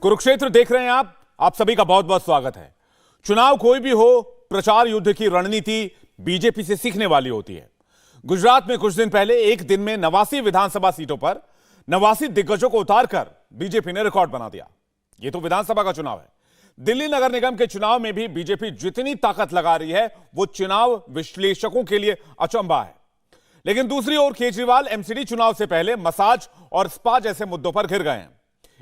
कुरुक्षेत्र देख रहे हैं आप सभी का बहुत बहुत स्वागत है। चुनाव कोई भी हो, प्रचार युद्ध की रणनीति बीजेपी से सीखने वाली होती है। गुजरात में कुछ दिन पहले एक दिन में 89 विधानसभा सीटों पर 89 दिग्गजों को उतारकर बीजेपी ने रिकॉर्ड बना दिया। यह तो विधानसभा का चुनाव है। दिल्ली नगर निगम के चुनाव में भी बीजेपी जितनी ताकत लगा रही है वो चुनाव विश्लेषकों के लिए अचंभा है। लेकिन दूसरी ओर केजरीवाल एमसीडी चुनाव से पहले मसाज और स्पा जैसे मुद्दों पर घिर गए हैं।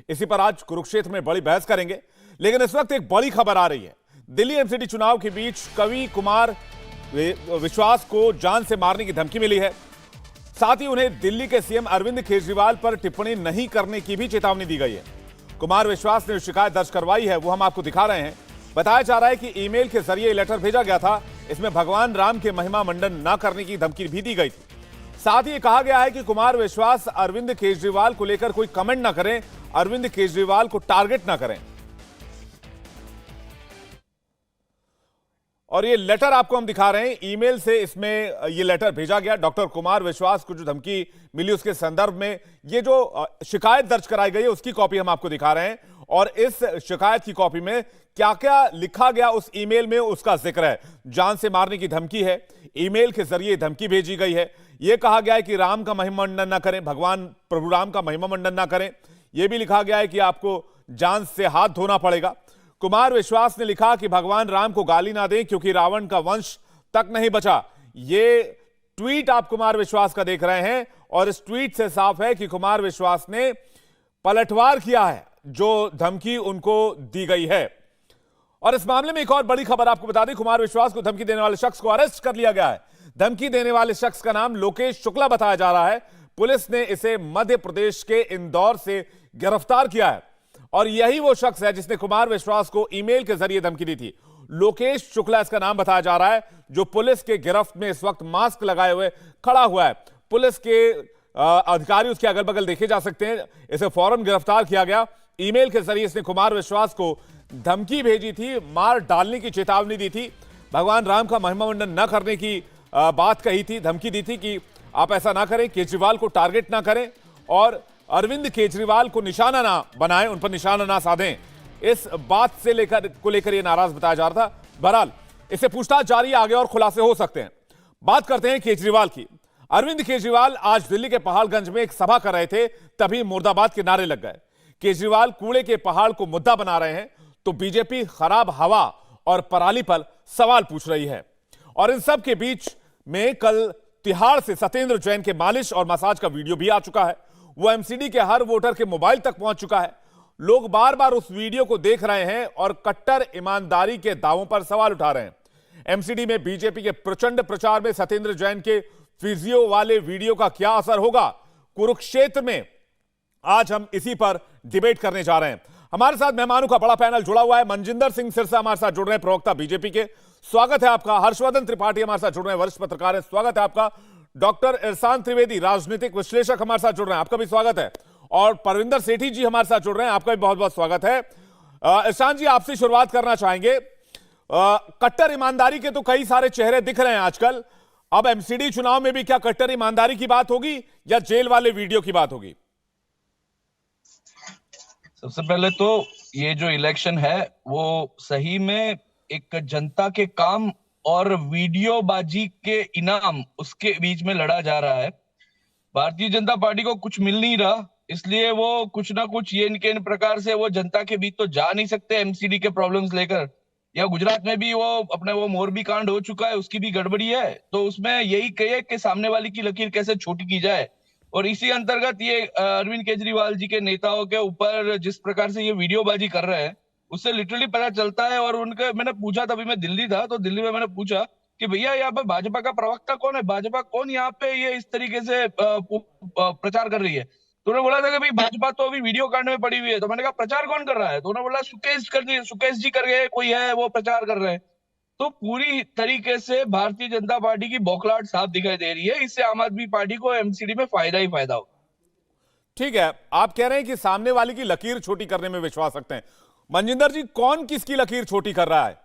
इसी पर आज कुरुक्षेत्र में बड़ी बहस करेंगे। लेकिन इस वक्त एक बड़ी खबर आ रही है। दिल्ली एमसीडी चुनाव के बीच कवि कुमार विश्वास को जान से मारने की धमकी मिली है। साथ ही उन्हें दिल्ली के सीएम अरविंद केजरीवाल पर टिप्पणी नहीं करने की भी चेतावनी दी गई है। कुमार विश्वास ने शिकायत दर्ज करवाई है, वो हम आपको दिखा रहे हैं। बताया जा रहा है कि ईमेल के जरिए लेटर भेजा गया था। इसमें भगवान राम के महिमा मंडन न करने की धमकी भी दी गई थी। साथ ही कहा गया है कि कुमार विश्वास अरविंद केजरीवाल को लेकर कोई कमेंट ना करें, अरविंद केजरीवाल को टारगेट ना करें। और ये लेटर आपको हम दिखा रहे हैं, ईमेल से इसमें ये लेटर भेजा गया। डॉक्टर कुमार विश्वास को जो धमकी मिली उसके संदर्भ में ये जो शिकायत दर्ज कराई गई है उसकी कॉपी हम आपको दिखा रहे हैं। और इस शिकायत की कॉपी में क्या क्या लिखा गया उस ईमेल में उसका जिक्र है। जान से मारने की धमकी है, ईमेल के जरिए धमकी भेजी गई है। यह कहा गया है कि राम का महिमा मंडन ना करें, भगवान प्रभु राम का महिमा मंडन ना करें। यह भी लिखा गया है कि आपको जान से हाथ धोना पड़ेगा। कुमार विश्वास ने लिखा कि भगवान राम को गाली ना दें क्योंकि रावण का वंश तक नहीं बचा। यह ट्वीट आप कुमार विश्वास का देख रहे हैं और इस ट्वीट से साफ है कि कुमार विश्वास ने पलटवार किया है जो धमकी उनको दी गई है। और इस मामले में एक और बड़ी खबर आपको बता दें, कुमार विश्वास को धमकी देने वाले शख्स को अरेस्ट कर लिया गया है। धमकी देने वाले शख्स का नाम लोकेश शुक्ला बताया जा रहा है। पुलिस ने इसे मध्य प्रदेश के इंदौर से गिरफ्तार किया है और यही वो शख्स है जिसने कुमार विश्वास को ईमेल के जरिए धमकी दी थी। लोकेश शुक्ला इसका नाम बताया जा रहा है, जो पुलिस के गिरफ्त में इस वक्त मास्क लगाए हुए खड़ा हुआ है। पुलिस के अधिकारी उसके अगल बगल देखे जा सकते हैं। इसे फौरन गिरफ्तार किया गया। ईमेल के जरिए इसने कुमार विश्वास को धमकी भेजी थी, मार डालने की चेतावनी दी थी, भगवान राम का महिमा मंडन न करने की बात कही थी, धमकी दी थी कि आप ऐसा ना करें, केजरीवाल को टारगेट ना करें और अरविंद केजरीवाल को निशाना ना बनाएं, उन पर निशाना ना साधें। इस बात से लेकर यह नाराज बताया जा रहा था। बहरहाल इससे पूछताछ जारी है, आगे और खुलासे हो सकते हैं। बात करते हैं केजरीवाल की। अरविंद केजरीवाल आज दिल्ली के पहाड़गंज में एक सभा कर रहे थे, तभी मुर्दाबाद के नारे लग गए। केजरीवाल कूड़े के पहाड़ को मुद्दा बना रहे हैं तो बीजेपी खराब हवा और पराली पर सवाल पूछ रही है। और इन सब के बीच में कल तिहाड़ से सत्येंद्र जैन के मालिश और मसाज का वीडियो भी आ चुका है। वो एमसीडी के हर वोटर के मोबाइल तक पहुंच चुका है। लोग बार बार उस वीडियो को देख रहे हैं और कट्टर ईमानदारी के दावों पर सवाल उठा रहे हैं। एमसीडी में बीजेपी के प्रचंड प्रचार में सत्येंद्र जैन के फिजियो वाले वीडियो का क्या असर होगा, कुरुक्षेत्र में आज हम इसी पर डिबेट करने जा रहे हैं। हमारे साथ मेहमानों का बड़ा पैनल जुड़ा हुआ है। मनजिंदर सिंह सिरसा हमारे साथ जुड़ रहे हैं, प्रवक्ता बीजेपी के, स्वागत है आपका। हर्षवर्धन त्रिपाठी हमारे साथ जुड़ रहे हैं, वरिष्ठ पत्रकार हैं, स्वागत है आपका। डॉक्टर इरशान त्रिवेदी राजनीतिक विश्लेषक हमारे साथ जुड़ रहे हैं, आपका भी स्वागत है। और परविंदर सेठी जी हमारे साथ जुड़ रहे हैं, आपका भी बहुत बहुत स्वागत है। इरशान जी, आपसे शुरुआत करना चाहेंगे। कट्टर ईमानदारी के तो कई सारे चेहरे दिख रहे हैं आजकल। अब एमसीडी चुनाव में भी क्या कट्टर ईमानदारी की बात होगी या जेल वाले वीडियो की बात होगी? सबसे पहले तो ये जो इलेक्शन है वो सही में एक जनता के काम और वीडियोबाजी के इनाम उसके बीच में लड़ा जा रहा है। भारतीय जनता पार्टी को कुछ मिल नहीं रहा, इसलिए वो कुछ ना कुछ ये इनके इन प्रकार से वो जनता के बीच तो जा नहीं सकते एमसीडी के प्रॉब्लम्स लेकर। या गुजरात में भी वो अपने वो मोरबी कांड हो चुका है, उसकी भी गड़बड़ी है, तो उसमें यही कहे कि सामने वाली की लकीर कैसे छोटी की जाए। और इसी अंतर्गत ये अरविंद केजरीवाल जी के नेताओं के ऊपर जिस प्रकार से ये वीडियोबाजी कर रहे हैं उससे लिटरली पता चलता है। और उनके मैंने पूछा, तभी मैं दिल्ली था तो दिल्ली में मैंने पूछा कि भैया यहाँ पे भाजपा का प्रवक्ता कौन है, भाजपा कौन यहाँ पे ये इस तरीके से प्रचार कर रही है। तो उन्होंने बोला था कि भाई भाजपा तो अभी वीडियो कांड में पड़ी हुई है। तो मैंने कहा प्रचार कौन कर रहा है, तो उन्होंने बोला सुकेश जी करके कोई है वो प्रचार कर रहे हैं। तो पूरी तरीके से भारतीय जनता पार्टी की बौखलाहट साफ दिखाई दे रही है। इससे आम आदमी पार्टी को एमसीडी में फायदा ही फायदा हो। ठीक है, आप कह रहे हैं कि सामने वाले की लकीर छोटी करने में विश्वास रखते हैं। मनजिंदर जी, कौन किसकी लकीर छोटी कर रहा है?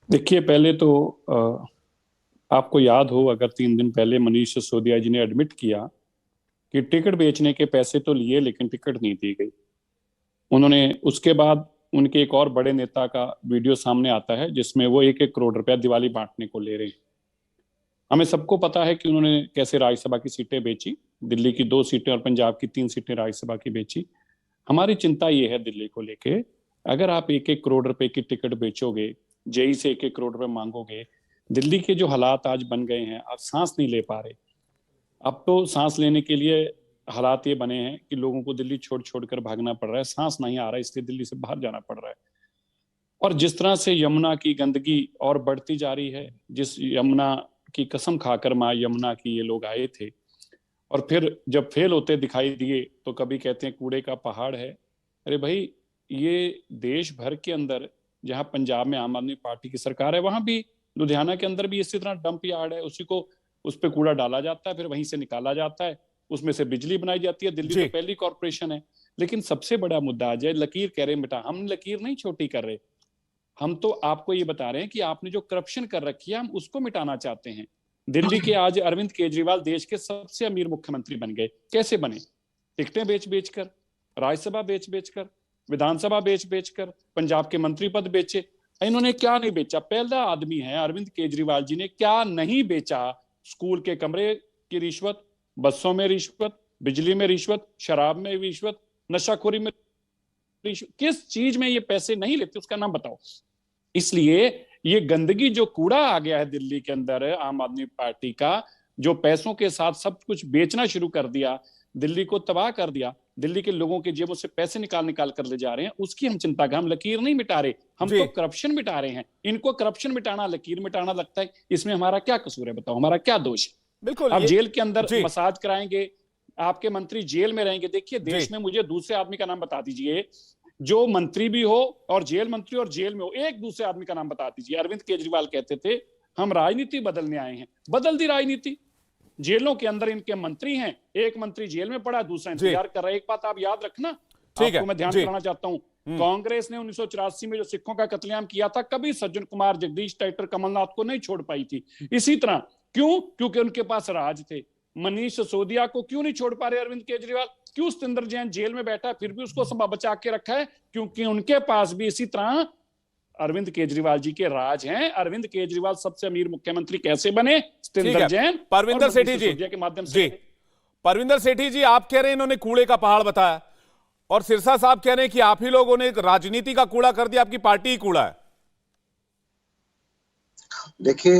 देखिए, पहले तो आपको याद हो, अगर 3 दिन पहले मनीष सिसोदिया जी ने एडमिट किया कि टिकट बेचने के पैसे तो लिए लेकिन टिकट नहीं दी गई। उन्होंने उसके बाद उनके एक और बड़े नेता का वीडियो सामने आता है जिसमें वो 1-1 करोड़ रुपया दिवाली बांटने को ले रहे हैं। हमें सबको पता है कि उन्होंने कैसे राज्यसभा की सीटें बेची, दिल्ली की 2 सीटें और पंजाब की 3 सीटें राज्यसभा की बेची। हमारी चिंता ये है दिल्ली को लेके, अगर आप 1-1 करोड़ रुपए की टिकट बेचोगे, जेई से 1-1 करोड़ रुपए मांगोगे, दिल्ली के जो हालात आज बन गए हैं, आप सांस नहीं ले पा रहे। अब तो सांस लेने के लिए हालात ये बने हैं कि लोगों को दिल्ली छोड़ छोड़ कर भागना पड़ रहा है, सांस नहीं आ रहा है, इसलिए दिल्ली से बाहर जाना पड़ रहा है। और जिस तरह से यमुना की गंदगी और बढ़ती जा रही है, जिस यमुना की कसम खाकर माँ यमुना की ये लोग आए थे और फिर जब फेल होते दिखाई दिए तो कभी कहते हैं कूड़े का पहाड़ है। अरे भाई, ये देश भर के अंदर, जहां पंजाब में आम आदमी पार्टी की सरकार है, वहां भी लुधियाना के अंदर भी इसी तरह डंप यार्ड है, उसी को उस पर कूड़ा डाला जाता है, फिर वहीं से निकाला जाता है, उसमें से बिजली बनाई जाती है। दिल्ली तो पहली कॉर्पोरेशन है। लेकिन सबसे बड़ा मुद्दा आज है, लकीर कह रहे मिटा, हम लकीर नहीं छोटी कर रहे, हम तो आपको ये बता रहे हैं कि आपने जो करप्शन कर रखी है हम उसको मिटाना चाहते हैं। दिल्ली के आज अरविंद केजरीवाल देश के सबसे अमीर मुख्यमंत्री बन गए। कैसे बने? टिकटें बेच बेच कर, राज्यसभा बेच बेच कर, विधानसभा बेच बेच कर, पंजाब के मंत्री पद बेचे। इन्होंने क्या नहीं बेचा? पहला आदमी है अरविंद केजरीवाल जी ने क्या नहीं बेचा? स्कूल के कमरे की रिश्वत, बसों में रिश्वत, बिजली में रिश्वत, शराब में रिश्वत, नशाखोरी में रिश्वत, किस चीज में ये पैसे नहीं लेते उसका नाम बताओ। इसलिए ये गंदगी जो कूड़ा आ गया है दिल्ली के अंदर, आम आदमी पार्टी का जो पैसों के साथ सब कुछ बेचना शुरू कर दिया, दिल्ली को तबाह कर दिया, दिल्ली के लोगों के जेबों से पैसे निकाल निकाल कर ले जा रहे हैं, उसकी हम चिंता कर। हम लकीर नहीं मिटा रहे, हम तो करप्शन मिटा रहे हैं। इनको करप्शन मिटाना लकीर मिटाना लगता है, इसमें हमारा क्या कसूर है? बताओ, हमारा क्या दोष है? बिल्कुल। आप जेल के अंदर मसाज कराएंगे, आपके मंत्री जेल में रहेंगे। देखिए देश में मुझे दूसरे आदमी का नाम बता दीजिए जो मंत्री भी हो और जेल मंत्री और जेल में हो, एक दूसरे आदमी का नाम बता दीजिए। अरविंद केजरीवाल कहते थे हम राजनीति बदलने आए हैं, बदल दी राजनीति। जेलों के अंदर इनके मंत्री हैं, एक मंत्री जेल में पड़ा, दूसरा इंतजार कर रहा है। एक बात आप याद रखना, आपको मैं ध्यान कराना चाहता हूं, कांग्रेस ने 1984 में जो सिखों का कत्लेआम किया था, कभी सज्जन कुमार, जगदीश टाइटर, कमलनाथ को नहीं छोड़ पाई थी। इसी तरह क्यों? क्योंकि उनके पास राज थे। मनीष सिसोदिया को क्यों नहीं छोड़ पा रहे अरविंद केजरीवाल? क्यों सतेंद्र जैन जेल में बैठा है फिर भी उसको बचा के रखा है? क्योंकि उनके पास भी इसी तरह अरविंद केजरीवाल जी के राज हैं। अरविंद केजरीवाल सबसे अमीर मुख्यमंत्री कैसे बने? सतेंद्र जैन, परविंदर सेठी जी के माध्यम से। परविंदर सेठी जी, आप कह रहे हैं इन्होंने कूड़े का पहाड़ बताया, और सिरसा साहब कह रहे हैं कि आप ही लोगों ने राजनीति का कूड़ा कर दिया, आपकी पार्टी ही कूड़ा है। देखिए,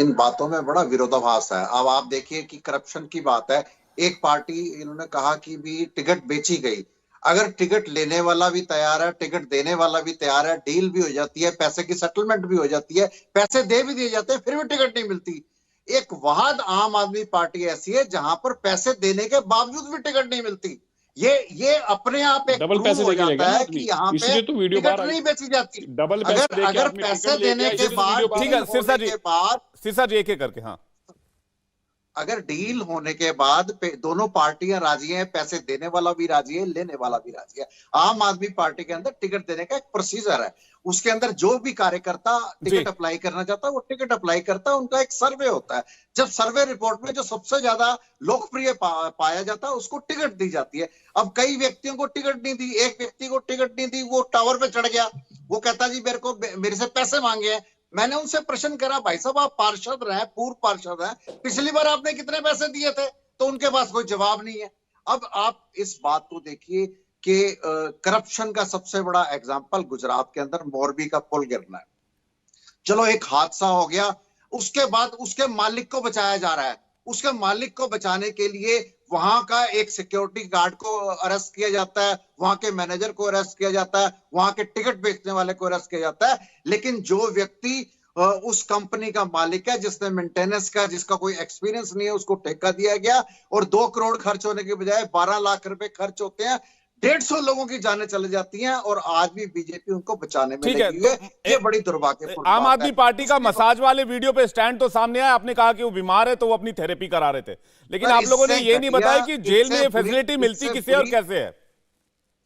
इन बातों में बड़ा विरोधाभास है। अब आप देखिए कि करप्शन की बात है, एक पार्टी इन्होंने कहा कि भी टिकट बेची गई। अगर टिकट लेने वाला भी तैयार है, टिकट देने वाला भी तैयार है, डील भी हो जाती है, पैसे की सेटलमेंट भी हो जाती है, पैसे दे भी दिए जाते हैं, फिर भी टिकट नहीं मिलती। एक वाहद आम आदमी पार्टी ऐसी है जहां पर पैसे देने के बावजूद भी टिकट नहीं मिलती। ये अपने आप एक डबल पैसे हो जाता है कि यहाँ पे तो वीडियो टिकट नहीं बेची जाती। डबल अगर पैसे देने के बाद, ठीक है सिरसा जी एक एक करके, हाँ, अगर डील होने के बाद दोनों पार्टियां राजी हैं, पैसे देने वाला भी राजी है, लेने वाला भी राजी है। आम आदमी पार्टी के अंदर टिकट देने का एक प्रोसीजर है, उसके अंदर जो भी कार्यकर्ता टिकट अप्लाई करना चाहता है वो टिकट अप्लाई करता है, उनका एक सर्वे होता है। जब सर्वे रिपोर्ट में जो सबसे ज्यादा लोकप्रिय पाया जाता है उसको टिकट दी जाती है। अब कई व्यक्तियों को टिकट नहीं दी, एक व्यक्ति को टिकट नहीं दी, वो टावर पे चढ़ गया, वो कहता जी मेरे से पैसे मांगे हैं। मैंने उनसे प्रश्न करा, भाई साहब आप पार्षद रहे, पूर्व पार्षद हैं, पिछली बार आपने कितने पैसे दिए थे? तो उनके पास कोई जवाब नहीं है। अब आप इस बात को देखिए कि करप्शन का सबसे बड़ा एग्जांपल गुजरात के अंदर मोरबी का पुल गिरना है। चलो एक हादसा हो गया, उसके बाद उसके मालिक को बचाया जा रहा है। उसके मालिक को बचाने के लिए वहां का एक सिक्योरिटी गार्ड को अरेस्ट किया जाता है, वहां के मैनेजर को अरेस्ट किया जाता है, वहां के टिकट बेचने वाले को अरेस्ट किया जाता है। लेकिन जो व्यक्ति उस कंपनी का मालिक है, जिसने मेंटेनेंस का, जिसका कोई एक्सपीरियंस नहीं है, उसको ठेका दिया गया और 2 करोड़ खर्च होने के बजाय 12 लाख रुपए खर्च होते हैं, 150 लोगों की जानें चली जाती हैं और आज भी बीजेपी उनको बचाने में लगी हुई है। ये बड़ी दुर्भाग्यपूर्ण आम आदमी पार्टी का मसाज वाले वीडियो पे स्टैंड तो सामने आया, आपने कहा कि वो बीमार है तो वो अपनी थेरेपी करा रहे थे, लेकिन आप लोगों ने ये नहीं बताया कि जेल में ये फैसिलिटी मिलती किसे और कैसे है।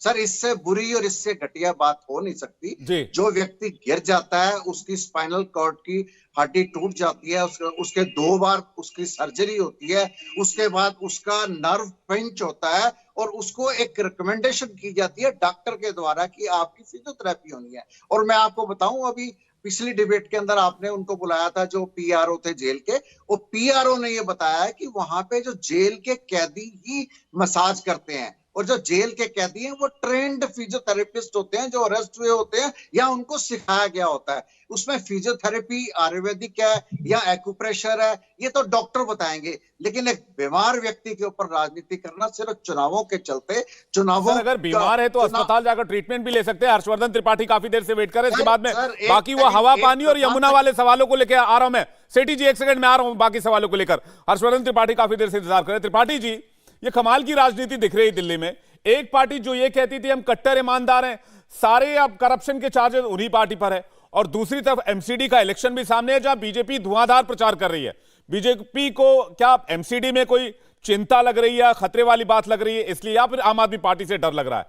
सर इससे बुरी और इससे घटिया बात हो नहीं सकती। जी। जो व्यक्ति गिर जाता है, उसकी स्पाइनल कॉर्ड की हड्डी टूट जाती है, उसके 2 बार उसकी सर्जरी होती है, उसके बाद उसका नर्व पिंच होता है और उसको एक रिकमेंडेशन की जाती है डॉक्टर के द्वारा कि आपकी फिजियोथेरेपी होनी है। और मैं आपको बताऊं, अभी पिछली डिबेट के अंदर आपने उनको बुलाया था जो पीआरओ थे जेल के, वो पीआरओ ने ये बताया है कि वहां पे जो जेल के कैदी ही मसाज करते हैं और जो जेल के कैदी हैं वो ट्रेंड फिजियोथेरेपिस्ट होते हैं जो अरेस्ट हुए होते हैं या उनको सिखाया गया होता है। उसमें फिजियोथेरेपी आयुर्वेदिक है या एक्यूप्रेशर है, ये तो डॉक्टर बताएंगे। लेकिन एक बीमार व्यक्ति के ऊपर राजनीति करना सिर्फ चुनावों के चलते, चुनावों सर अगर बीमार है तो अस्पताल जाकर ट्रीटमेंट भी ले सकते हैं। हर्षवर्धन त्रिपाठी काफी देर से वेट कर रहे हैं, इसके बाद में बाकी वो हवा पानी और यमुना वाले सवालों को लेकर आ रहा हूं मैं। सेठी जी 1 सेकंड में आ रहा हूं बाकी सवालों को लेकर। हर्षवर्धन त्रिपाठी काफी देर से इंतजार कर रहे हैं। त्रिपाठी जी, ये कमाल की राजनीति दिख रही है दिल्ली में। एक पार्टी जो ये कहती थी हम कट्टर ईमानदार हैं, सारे अब करप्शन के चार्जेस उन्हीं पार्टी पर है, और दूसरी तरफ एमसीडी का इलेक्शन भी सामने है जहां बीजेपी धुआंधार प्रचार कर रही है। बीजेपी को क्या एमसीडी में कोई चिंता लग रही है, खतरे वाली बात लग रही है इसलिए, या फिर आम आदमी पार्टी से डर लग रहा है?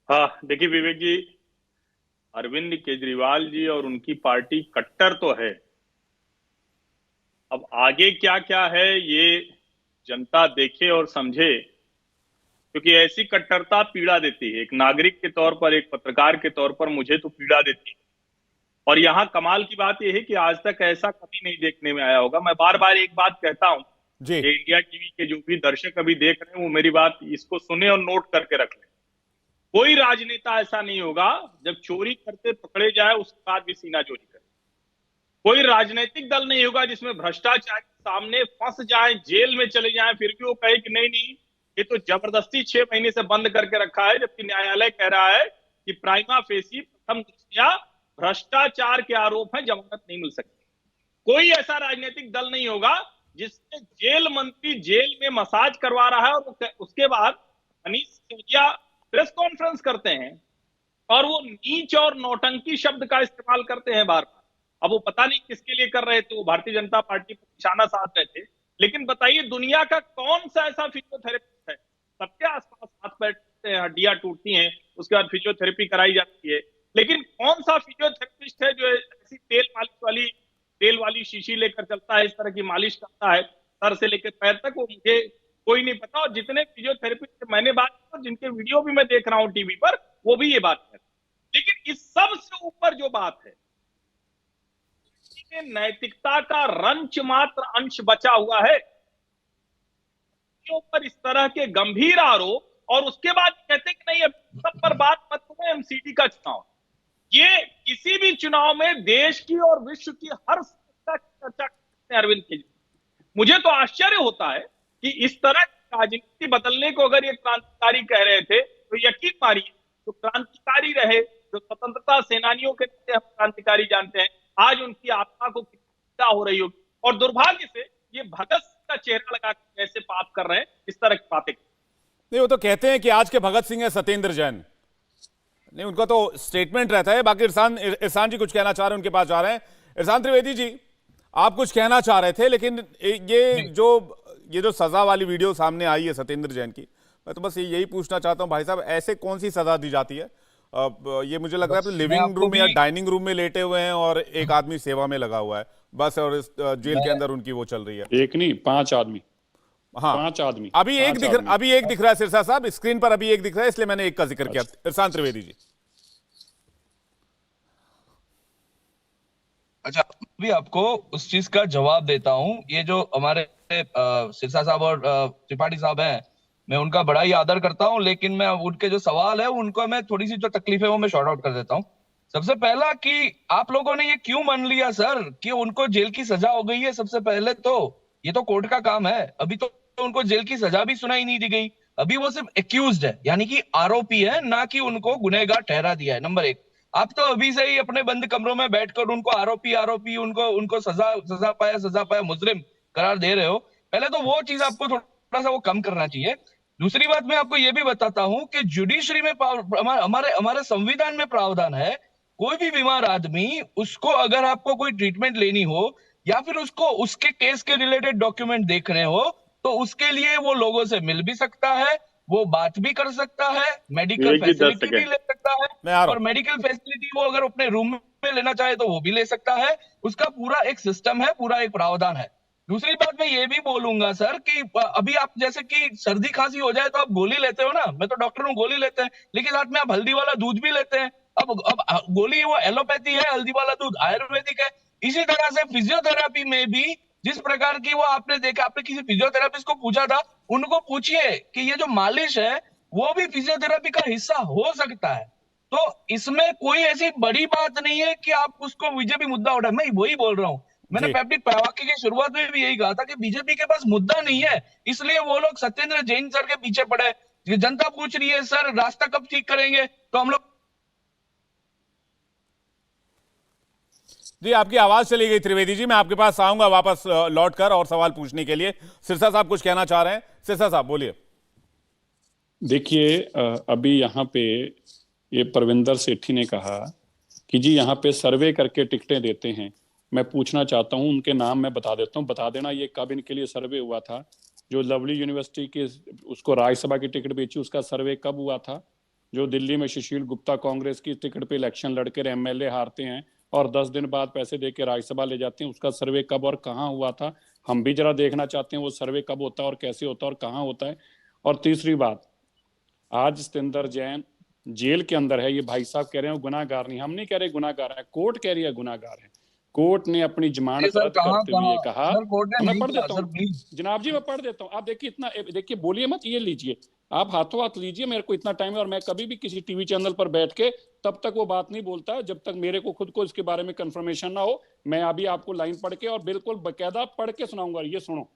हाँ देखिए विवेक जी, अरविंद केजरीवाल जी और उनकी पार्टी कट्टर तो है। अब आगे क्या क्या है ये जनता देखे और समझे, क्योंकि ऐसी कट्टरता पीड़ा देती है। एक नागरिक के तौर पर, एक पत्रकार के तौर पर मुझे तो पीड़ा देती है। और यहाँ कमाल की बात यह है कि आज तक ऐसा कभी नहीं देखने में आया होगा। मैं बार बार एक बात कहता हूं जी। कि इंडिया टीवी के जो भी दर्शक अभी देख रहे हैं वो मेरी बात इसको सुने और नोट करके रख लें। कोई राजनेता ऐसा नहीं होगा जब चोरी करते पकड़े जाए उसके बाद भी सीना चोरी करे। कोई राजनीतिक दल नहीं होगा जिसमें भ्रष्टाचार के सामने फंस जाए, जेल में चले जाए, फिर भी वो कहे कि नहीं नहीं ये तो जबरदस्ती 6 महीने से बंद करके रखा है, जबकि न्यायालय कह रहा है कि प्राइमा फेसी प्रथम दृष्टया भ्रष्टाचार के आरोप हैं, जमानत नहीं मिल सकती। कोई ऐसा राजनीतिक दल नहीं होगा जिसमें जेल मंत्री जेल में मसाज करवा रहा है और उसके बाद मनीष सिसोदिया प्रेस कॉन्फ्रेंस करते हैं और वो नीच और नौटंकी शब्द का इस्तेमाल करते हैं बार बार। अब वो पता नहीं किसके लिए कर रहे थे, वो भारतीय जनता पार्टी पर निशाना साध रहे थे। लेकिन बताइए दुनिया का कौन सा ऐसा फिजियोथेरेपिस्ट है, सबके आसपास हाथ पैर टूटते हैं, हड्डियां टूटती हैं, उसके बाद फिजियोथेरेपी कराई जाती है, लेकिन कौन सा फिजियोथेरेपिस्ट है जो ऐसी तेल वाली शीशी लेकर चलता है, इस तरह की मालिश करता है सर से लेकर पैर तक, वो मुझे कोई नहीं पता। और जितने फिजियोथेरेपिस्ट से मैंने बात की, जिनके वीडियो भी मैं देख रहा हूं टीवी पर, वो भी ये बात है। लेकिन इस सब से ऊपर जो बात है, नैतिकता का रंच मात्र अंश बचा हुआ है ऊपर इस तरह के गंभीर आरोप, और उसके बाद कहते कि नहीं अब सब पर बात मत करो, एमसीडी का चुनाव। ये किसी भी चुनाव में देश की और विश्व की हर समस्या की चर्चा करते हैं अरविंद केजरीवाल। मुझे तो आश्चर्य होता है कि इस तरह की राजनीति बदलने को अगर ये क्रांतिकारी कह रहे थे तो यकीन मानिए जो क्रांतिकारी रहे, जो स्वतंत्रता सेनानियों के हम क्रांतिकारी जानते हैं, आज उनकी आत्मा को कितना हो रही होगी। और दुर्भाग्य से ये भगत सिंह का चेहरा लगा के कैसे पाप कर रहे हैं, इस तरह की बातें। नहीं, वो तो कहते हैं कि आज के भगत सिंह है सत्येंद्र जैन। नहीं, उनका तो स्टेटमेंट रहता है। बाकी इरसान जी कुछ कहना चाह रहे हैं, उनके पास जा रहे हैं। इरसान त्रिवेदी जी, आप कुछ कहना चाह रहे थे, लेकिन ये जो सजा वाली वीडियो सामने आई है सत्येंद्र जैन की, मैं तो बस यही पूछना चाहता हूं भाई साहब, ऐसे कौन सी सजा दी जाती है? ये मुझे लग रहा है लिविंग रूम या डाइनिंग रूम में लेटे हुए हैं और एक आदमी सेवा में लगा हुआ है बस, और इस जेल के अंदर उनकी वो चल रही है। एक नहीं, 5 आदमी। हाँ, 5 आदमी। अभी एक दिख रहा है सिरसा साहब स्क्रीन पर, अभी एक दिख रहा है, इसलिए मैंने एक का जिक्र किया। इरसान त्रिवेदी जी। अच्छा, अभी आपको उस चीज का जवाब देता हूं। ये जो हमारे सिरसा साहब और त्रिपाठी साहब हैं, मैं उनका बड़ा ही आदर करता हूं, लेकिन मैं उनके जो सवाल है उनको मैं थोड़ी सी जो तकलीफ है वो मैं शॉर्ट आउट कर देता हूं। सबसे पहला कि आप लोगों ने ये क्यों मान लिया सर कि उनको जेल की सजा हो गई है? सबसे पहले तो ये तो कोर्ट का काम है, अभी तो उनको जेल की सजा भी सुनाई नहीं दी गई। अभी वो सिर्फ एक्यूज्ड है, यानी कि आरोपी है, ना कि उनको गुनहगार ठहरा दिया है। नंबर 1, आप तो अभी से ही अपने बंद कमरों में बैठकर उनको आरोपी उनको सजा पाया मुजरिम करार दे रहे हो। पहले तो वो चीज आपको थोड़ा सा वो कम करना चाहिए। दूसरी बात मैं आपको ये भी बताता हूं कि जुडिशरी में हमारे संविधान में प्रावधान है, कोई भी बीमार आदमी, उसको अगर आपको कोई ट्रीटमेंट लेनी हो या फिर उसको उसके केस के रिलेटेड डॉक्यूमेंट देखने हो, तो उसके लिए वो लोगों से मिल भी सकता है, वो बात भी कर सकता है, मेडिकल विवेक जी, 10 फैसिलिटी भी सेकंड। ले सकता है, मैं आ रहा और मेडिकल फैसिलिटी वो अगर अपने रूम में लेना चाहे तो वो भी ले सकता है। उसका पूरा एक सिस्टम है, पूरा एक प्रावधान है। दूसरी बात मैं ये भी बोलूंगा सर कि अभी आप जैसे कि सर्दी खांसी हो जाए तो आप गोली लेते हो ना, मैं तो डॉक्टर हूँ, गोली लेते हैं, लेकिन साथ में आप हल्दी वाला दूध भी लेते हैं। अब गोली वो एलोपैथी है, हल्दी वाला दूध आयुर्वेदिक है। इसी तरह से फिजियोथेरेपी में भी जिस प्रकार की वो आपने देखा, आपने किसी फिजियोथेरेपिस्ट को पूछा था, उनको पूछिए कि ये जो मालिश है वो भी फिजियोथेरेपी का हिस्सा हो सकता है। तो इसमें कोई ऐसी बड़ी बात नहीं है कि आप उसको बीजेपी मुद्दा उठाए। मैं वही बोल रहा हूँ, मैंने जी। अपनी वाक्य की शुरुआत में भी यही कहा था कि बीजेपी के पास मुद्दा नहीं है, इसलिए वो लोग सत्येंद्र जैन सर के पीछे पड़े। जनता पूछ रही है सर रास्ता कब ठीक करेंगे, तो हम लोग जी, आपकी आवाज चली गई त्रिवेदी जी, मैं आपके पास आऊंगा वापस लौट कर और सवाल पूछने के लिए। सिरसा साहब कुछ कहना चाह रहे हैं, सिरसा साहब बोलिए। देखिए, अभी यहाँ पे ये परविंदर सेठी ने कहा कि जी यहाँ पे सर्वे करके टिकटें देते हैं। मैं पूछना चाहता हूँ, उनके नाम मैं बता देता हूँ, बता देना ये कब इनके लिए सर्वे हुआ था। जो लवली यूनिवर्सिटी के उसको राज्यसभा की टिकट बेची, उसका सर्वे कब हुआ था। जो दिल्ली में सुशील गुप्ता कांग्रेस की टिकट पे इलेक्शन लड़कर एमएलए हारते हैं और 10 दिन बाद पैसे देके राज्यसभा ले जाते हैं, उसका सर्वे कब और कहाँ हुआ था। हम भी जरा देखना चाहते हैं वो सर्वे कब होता है और कैसे होता है और कहाँ होता है। और तीसरी बात, आज सत्येंद्र जैन जेल के अंदर है। ये भाई साहब कह रहे हैं गुनाहगार नहीं, हम नहीं कह रहे गुनाहगार है, कोर्ट कह रही है गुनाहगार है। कोर्ट ने अपनी जमानत रद्द करते हुए कहा, मैं पढ़ देता हूँ जनाब जी, मैं पढ़ देता हूँ। आप देखिए, इतना देखिए, बोलिए मत, ये लीजिए आप हाथों हाथ लीजिए, मेरे को इतना टाइम है और मैं कभी भी किसी टीवी चैनल पर बैठ के तब तक वो बात नहीं बोलता जब तक मेरे को खुद को इसके बारे में कंफर्मेशन ना हो। मैं अभी आपको लाइन पढ़ के और बिल्कुल बकायदा पढ़ के सुनाऊंगा, ये सुनो।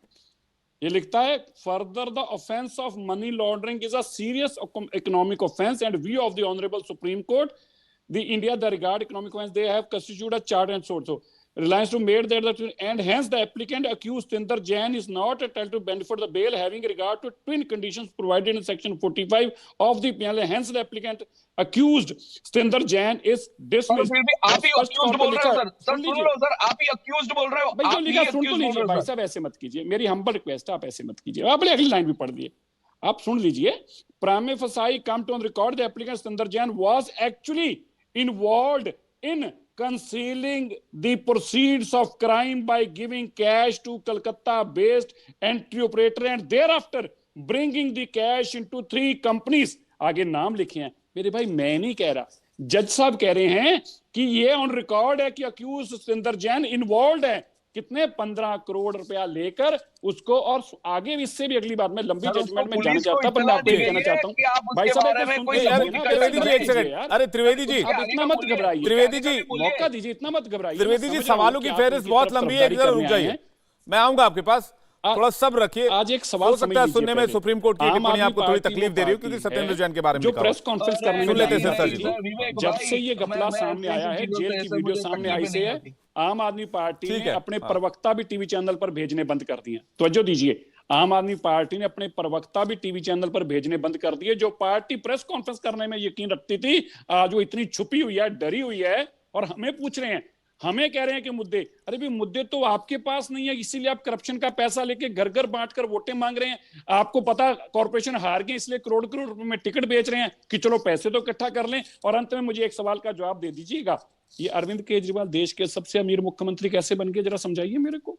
ये लिखता है, further the offence of money laundering is a serious economic offence and view of the honourable supreme court the India the regard economic offence they have constituted a chart and sort. So Reliance to made that and hence the applicant accused Satinder Jain is not entitled to benefit the bail having regard to twin conditions provided in section 45 of the PNL. Hence the applicant accused Satinder Jain is dismissed. फिर भी आप ही accused बोल रहे हो sir, sir सुन लो sir, आप ही accused बोल रहे हो। भाई जो लिखा सुन तो accused लीजिए, भाई साहब ऐसे मत कीजिए, मेरी हम्बल रिक्वेस्ट है, आप ऐसे मत कीजिए। आपने अगली लाइन भी पढ़ दी है, आप सुन लीजिए। Prima facie come to on record the applicant Satinder Jain was actually involved in concealing the proceeds of crime by giving cash to Kolkata-based entry operator and thereafter bringing the cash into 3 companies. आगे नाम लिखे हैं मेरे भाई, मैं नहीं कह रहा, जज साहब कह रहे हैं कि ये ऑन रिकॉर्ड है कि अक्यूज सतिंदर जैन इन्वॉल्व है। कितने 15 करोड़ रुपया लेकर उसको, और आगे भी इससे भी अगली बात में लंबी जजमेंट में जाना चाहता, पर मैं आपको कहना चाहता हूँ भाई साहब त्रिवेदी जी एक सेकंड, अरे त्रिवेदी जी आप इतना मत घबराइए, त्रिवेदी जी मौका दीजिए, इतना मत घबराइए। त्रिवेदी जी, सवालों की फेहरिस्त बहुत लंबी है, इधर रुक जाइए, मैं आऊंगा आपके पास, थोड़ा सब्र रखिए। आज एक सवाल हो सकता है सुनने में सुप्रीम कोर्ट की टिप्पणी आपको थोड़ी तकलीफ दे रही हो, क्योंकि सत्येंद्र जैन के बारे में जो प्रेस कॉन्फ्रेंस करने में लेते हैं सर जी, जब से ये घपला सामने आया है, जेल की वीडियो सामने आई से है, आम आदमी पार्टी ने अपने प्रवक्ता भी टीवी चैनल पर भेजने बंद कर दिए। तवज्जो दीजिए, आम आदमी पार्टी ने अपने प्रवक्ता भी टीवी चैनल पर भेजने बंद कर दिए। जो पार्टी प्रेस कॉन्फ्रेंस करने में यकीन रखती थी, आज वो इतनी छुपी हुई है, डरी हुई है, और हमें पूछ रहे हैं, हमें कह रहे हैं कि मुद्दे, अरे भी मुद्दे तो आपके पास नहीं है, इसीलिए आप करप्शन का पैसा लेके घर घर बांटकर वोटें मांग रहे हैं। आपको पता कॉर्पोरेशन हार गई, इसलिए करोड़ करोड़ रुपए में टिकट बेच रहे हैं कि चलो पैसे तो इकट्ठा कर लें। और अंत में मुझे एक सवाल का जवाब दे दीजिएगा, ये अरविंद केजरीवाल देश के सबसे अमीर मुख्यमंत्री कैसे बन गए, जरा समझाइए मेरे को।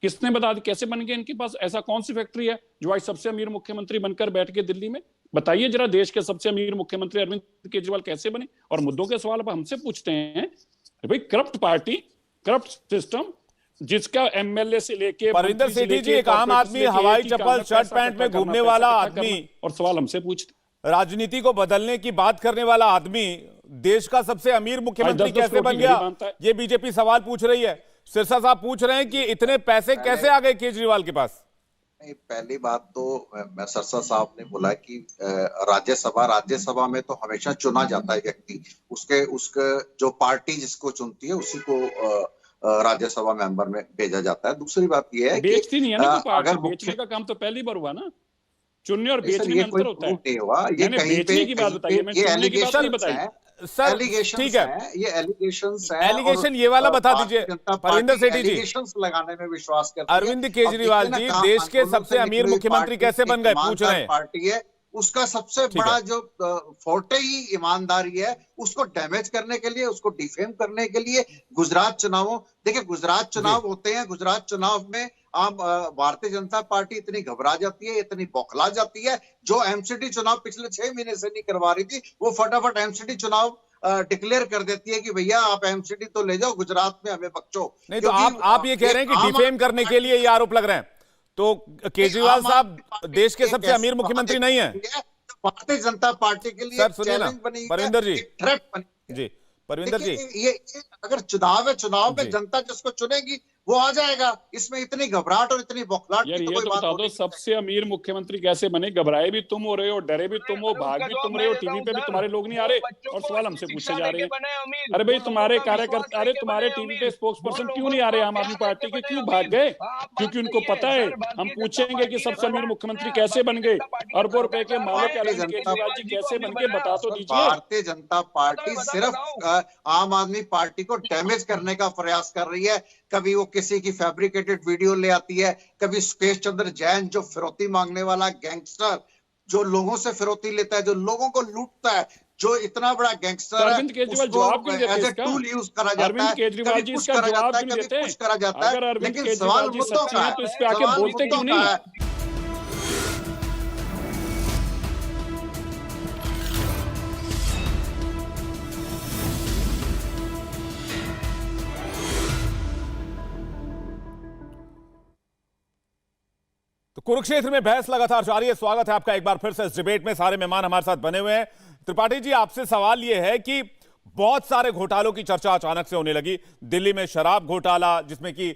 किसने बता दी कैसे बन गए? इनके पास ऐसा कौन सी फैक्ट्री है जो आज सबसे अमीर मुख्यमंत्री बनकर बैठ गए दिल्ली में? बताइए जरा, देश के सबसे अमीर मुख्यमंत्री अरविंद केजरीवाल कैसे बने? और मुद्दों के सवाल अब हमसे पूछते हैं। भाई करप्ट पार्टी, करप्ट सिस्टम, जिसका एमएलए से लेके परविंदर सेठी जी, एक आम आदमी, हवाई चप्पल शर्ट पैंट में घूमने वाला आदमी, और सवाल हमसे पूछते, राजनीति को बदलने की बात करने वाला आदमी देश का सबसे अमीर मुख्यमंत्री कैसे बन गया, ये बीजेपी सवाल पूछ रही है। सिरसा साहब पूछ रहे हैं कि इतने पैसे कैसे आ गए केजरीवाल के पास? पहली बात तो मैं सिरसा साहब ने बोला कि राज्यसभा में तो हमेशा चुना जाता है व्यक्ति, उसके जो पार्टी जिसको चुनती है उसी को राज्यसभा मेंबर में भेजा जाता है। दूसरी बात यह है बेचती नहीं है ना अगर बेचने का काम तो पहली बार हुआ ना, चुनने और बेचने में अंतर होता है। नहीं हुआ, ये कहीं बेचने की बात बताइए, मैं चुनने की बात नहीं बताई। सर एलिगेशंस ठीक है, हैं, ये एलिगेशंस हैं। एलिगेशन ये वाला बता भारतीय दीजिए जनता परविंदर पार्टी सेठी जी। एलिगेशंस लगाने में विश्वास करती है। अरविंद अब केजरीवाल देखिए जी ना, देश के आंदोलन सबसे से अमीर निकली मुख्यमंत्री पार्टी कैसे एक बन गए, पूछ रहे ईमानदार हैं। पार्टी है, उसका सबसे ठीक बड़ा है। जो फोर्टे ही ईमानदारी है। उसको डैमेज करने के लिए, उसको डिफेम करने के लिए गुजरात चुनावों, देखिए गुजरात चुनाव होते हैं, गुजरात चुनाव में आम भारतीय जनता पार्टी इतनी घबरा जाती है, इतनी बौखला जाती है। जो एमसीडी चुनाव पिछले 6 महीने से नहीं करवा रही थी, वो फटाफट एमसीडी चुनाव डिक्लेयर कर देती है कि भैया आप एमसीडी तो ले जाओ, गुजरात में हमें बख्शो। नहीं तो आप ये कह रहे हैं कि डिफेम करने के लिए ये आरोप लग रहे हैं, तो केजरीवाल साहब देश के सबसे अमीर मुख्यमंत्री नहीं है? भारतीय जनता पार्टी के लिए सर सुनिए ना चैलेंज बनी, परविंदर जी, थ्रेट बनी। जी परविंदर जी, ये अगर चुनाव है, चुनाव में जनता जिसको चुनेगी वो आ जाएगा। इसमें इतनी घबराहट और इतनी बौखलाहट यार की तो ये कोई तो बात बता दो, सबसे अमीर मुख्यमंत्री कैसे बने? घबराए भी तुम हो रहे हो, डरे भी तुम हो, भाग भी तुम रहे हो, टीवी पे भी तुम्हारे लोग नहीं आ रहे और सवाल हमसे पूछे जा रहे हैं। अरे भाई तुम्हारे कार्यकर्ता, अरे तुम्हारे टीवी पे स्पोक्स पर्सन क्यों नहीं आ रहे आम आदमी पार्टी के? क्यों भाग गए? क्योंकि उनको पता है हम पूछेंगे कि सबसे अमीर मुख्यमंत्री कैसे बन गए, अरबों रुपए के मालिक अरविंद केजरीवाल जी कैसे बन गए, बता तो दीजिए। भारतीय जनता पार्टी सिर्फ आम आदमी पार्टी को डैमेज करने का प्रयास कर रही है। कभी वो किसी की फैब्रिकेटेड वीडियो ले आती है, कभी सुकेश चंद्र जैन जो फिरौती मांगने वाला गैंगस्टर, जो लोगों से फिरौती लेता है, जो लोगों को लूटता है, जो इतना बड़ा गैंगस्टर है, अरविंद केजरीवाल जवाब क्यों देते हैं इसका? टूल यूज करा जाता अरविंद है, केजरीवाल जी इसका जवाब क्यों देते हैं? कुछ करा जाता है। अगर अरविंद लेकिन केजरीवाल सवाल जी मुद्दों सच्चे का हैं तो इस पे आके सवाल बोलते क्यों मुद्दों का नहीं? है। तो कुरुक्षेत्र में बहस लगातार जारी है। स्वागत है आपका एक बार फिर से इस डिबेट में। सारे मेहमान हमारे साथ बने हुए हैं। त्रिपाठी जी, आपसे सवाल यह है कि बहुत सारे घोटालों की चर्चा अचानक से होने लगी। दिल्ली में शराब घोटाला, जिसमें कि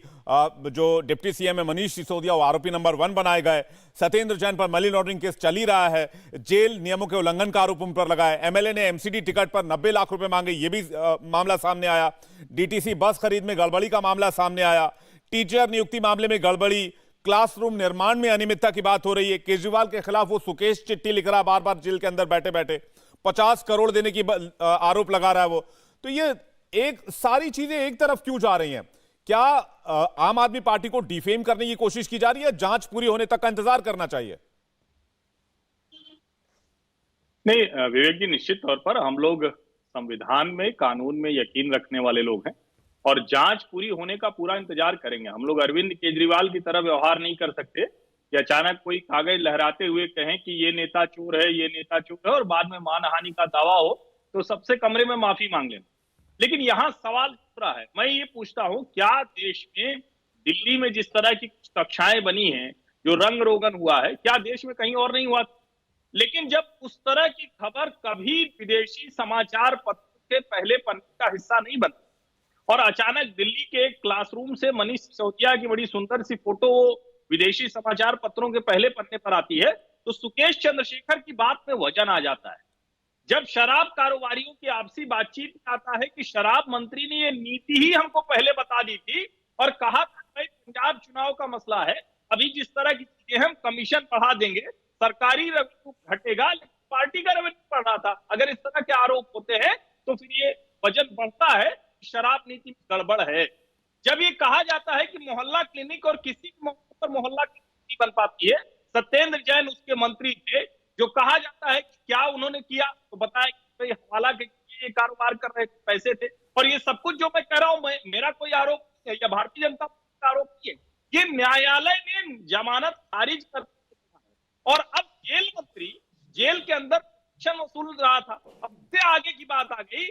जो डिप्टी सीएम है मनीष सिसोदिया वो आरोपी नंबर 1 बनाए गए। सत्येंद्र जैन पर मनी लॉन्ड्रिंग केस चल ही रहा है। जेल नियमों के उल्लंघन का आरोप उन पर लगा है। एमएलए ने एमसीडी टिकट पर 90 लाख रुपए मांगे, ये भी मामला सामने आया। डीटीसी बस खरीद में गड़बड़ी का मामला सामने आया। टीचर नियुक्ति मामले में गड़बड़ी, क्लासरूम निर्माण में अनियमितता की बात हो रही है। केजरीवाल के खिलाफ वो सुकेश चिट्ठी लिख रहा है बार बार जेल के अंदर बैठे बैठे, 50 करोड़ देने की आरोप लगा रहा है वो। तो ये एक सारी चीजें एक तरफ क्यों जा रही हैं? क्या आम आदमी पार्टी को डिफेम करने की कोशिश की जा रही है? जांच पूरी होने तक का इंतजार करना चाहिए? नहीं विवेक जी, निश्चित तौर पर हम लोग संविधान में, कानून में यकीन रखने वाले लोग हैं और जांच पूरी होने का पूरा इंतजार करेंगे। हम लोग अरविंद केजरीवाल की तरह व्यवहार नहीं कर सकते कि अचानक कोई कागज लहराते हुए कहें कि ये नेता चोर है, ये नेता चोर है, और बाद में मानहानि का दावा हो तो सबसे कमरे में माफी मांग लें। लेकिन यहां सवाल दूसरा है। मैं ये पूछता हूं, क्या देश में दिल्ली में जिस तरह की कक्षाएं बनी हैं, जो रंग रोगन हुआ है, क्या देश में कहीं और नहीं हुआ? लेकिन जब उस तरह की खबर कभी विदेशी समाचार पत्र के पहले पन्ने का हिस्सा नहीं बनती और अचानक दिल्ली के एक क्लासरूम से मनीष सिसोदिया की बड़ी सुंदर सी फोटो विदेशी समाचार पत्रों के पहले पन्ने पर आती है, तो सुकेश चंद्रशेखर की बात में वजन आ जाता है। जब शराब कारोबारियों की आपसी बातचीत में आता है कि शराब मंत्री ने ये नीति ही हमको पहले बता दी थी और कहा था भाई पंजाब चुनाव का मसला है, अभी जिस तरह की चीजें हम कमीशन बढ़ा देंगे, सरकारी रेवेन्यू घटेगा, लेकिन पार्टी का रेवेन्यू बढ़ रहा था। अगर इस तरह के आरोप होते हैं तो फिर ये वजन बढ़ता है, शराब नीति में गड़बड़ है। जब ये कहा जाता है कि मोहल्ला क्लिनिक और किसी भी मौके पर मोहल्ला क्लिनिक नहीं बन पाती है, सत्येंद्र जैन उसके मंत्री थे, जो कहा जाता है कि क्या उन्होंने किया, तो बताया कि हवाला के ये कारोबार कर रहे पैसे थे। और ये सब कुछ जो मैं कह रहा हूं, मेरा कोई आरोप नहीं है या भारतीय जनता पार्टी का आरोप नहीं है, ये न्यायालय ने जमानत खारिज कर दिया है। और अब जेल मंत्री जेल के अंदर पेंशन वसूल रहा था। अब से आगे की बात आ गई,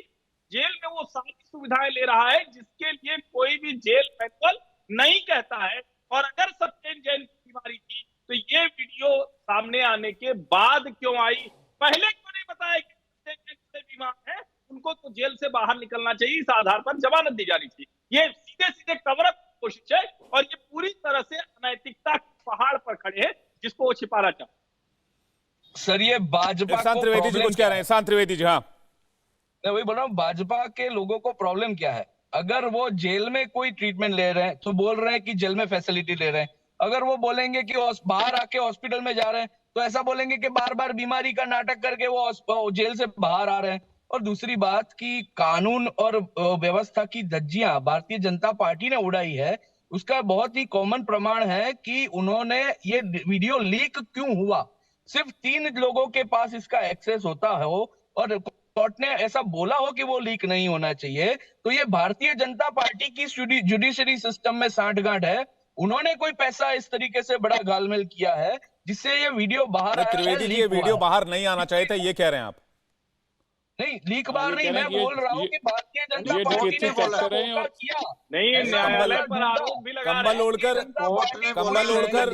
जेल में वो सारी सुविधाएं ले रहा है जिसके लिए कोई भी जेल मैनुअल नहीं कहता है। और अगर सत्येंद्र जैन की बीमारी थी तो ये वीडियो सामने आने के बाद क्यों आई? पहले क्यों नहीं बताया कि सत्येंद्र जैन बीमार है, उनको तो जेल से बाहर निकलना चाहिए, इस आधार पर जमानत दी जानी चाहिए। ये सीधे सीधे कवर अप की कोशिश है और ये पूरी तरह से अनैतिकता के पहाड़ पर खड़े हैं जिसको वो छिपाना चाहते हैं। सर ये भाजपा शांत त्रिवेदी जी कुछ कह रहे हैं। शांत त्रिवेदी जी, हाँ मैं वही बोल रहा हूँ, भाजपा के लोगों को प्रॉब्लम क्या है? अगर वो जेल में कोई ट्रीटमेंट ले रहे हैं तो बोल रहे हैं कि जेल में फैसिलिटी ले रहे हैं। अगर वो बोलेंगे कि बाहर आके हॉस्पिटल में जा रहे हैं तो ऐसा बोलेंगे कि बार बार बीमारी का नाटक करके वो जेल से बाहर आ रहे हैं। और दूसरी बात कि कानून और व्यवस्था की धज्जियां भारतीय जनता पार्टी ने उड़ाई है, उसका बहुत ही कॉमन प्रमाण है कि उन्होंने ये वीडियो लीक क्यों हुआ। सिर्फ 3 लोगों के पास इसका एक्सेस होता हो और कोर्ट ने ऐसा बोला हो कि वो लीक नहीं होना चाहिए, तो ये भारतीय जनता पार्टी की जुडिशरी सिस्टम में सांठगांठ है। उन्होंने कोई पैसा इस तरीके से बड़ा गालमेल किया है जिससे ये वीडियो बाहर आया है, त्रिवेदी जी, ये लीक हुआ वीडियो है। बाहर नहीं आना चाहिए था, ये कह रहे हैं आप? नहीं, लीक बार नहीं, मैं बोल रहा हूँ कि भारतीय जनता ये पार्टी ने डकैती ऐसा कर रहे हैं धोखा और किया। नहीं, ऐसा न्यायालय धोखा पर आरोप भी लगा कंबल रहे हैं। ओढ़कर कंबल ओढ़कर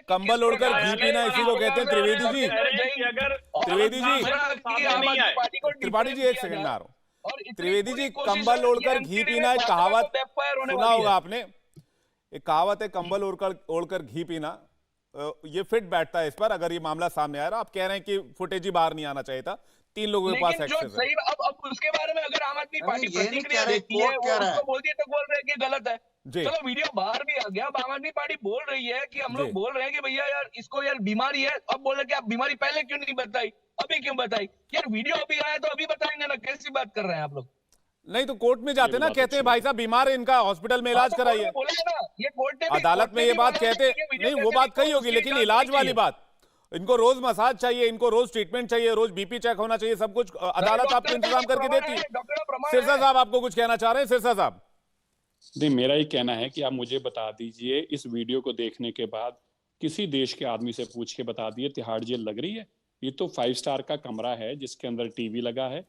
कंबल ओढ़कर घी पीना इसी को कहते हैं। त्रिवेदी जी, त्रिवेदी जी, त्रिपाठी जी, एक सेकंड में आ रहा हूं। त्रिवेदी जी, कंबल ओढ़कर घी पीना एक कहावत सुना होगा आपने, एक कहावत है, कंबल ओढ़कर घी पीना। ये फिट बैठता है इस पर, अगर ये मामला सामने आया। आप कह रहे हैं कि फुटेज ही बाहर नहीं आना चाहिए था, 3 लोगों के पास लेकिन जो एक्सेस है। सही अब उसके बारे में अगर आम आदमी पार्टी ये नहीं प्रतिक्रिया कह रहे, देती है, कोर्ट कह वो रहा है। उसको बोलती है तो बोल रहे हैं कि गलत है। जी। चलो वीडियो बाहर भी आ गया, अब आम आदमी पार्टी बोल रही है कि हम जी। लोग बोल रहे हैं कि भैया यार इसको यार बीमारी है, अब बोल रहे कि आप बीमारी पहले क्यों नहीं बताई, अभी क्यों बताई? यार वीडियो अभी आया तो अभी बताएंगे ना, कैसी बात कर रहे हैं आप लोग? नहीं तो कोर्ट में जाते ना, कहते हैं भाई साहब बीमार है, इनका हॉस्पिटल में इलाज कराइए। बोला है ना, ये कोर्ट ने भी- अदालत कोर्ट में ने ये भी बात बोला है कहते कि ये वीडियो नहीं, वो कैसे बात लीक कही हुआ, होगी, उसकी लेकिन जांच इलाज नहीं वाली चाहिए। बात, इनको रोज मसाज चाहिए, इनको रोज ट्रीटमेंट चाहिए, रोज बीपी चेक होना चाहिए, सब कुछ अदालत आपको इंतजाम करके देती है। सिरसा साहब आपको कुछ कहना चाह रहे हैं? सिरसा साहब, नहीं, मेरा ये कहना है कि आप मुझे बता दीजिए, इस वीडियो को देखने के बाद किसी देश के आदमी से पूछ के बता दिए तिहाड़ जेल लग रही है? ये तो 5 स्टार का कमरा है जिसके अंदर टीवी लगा है,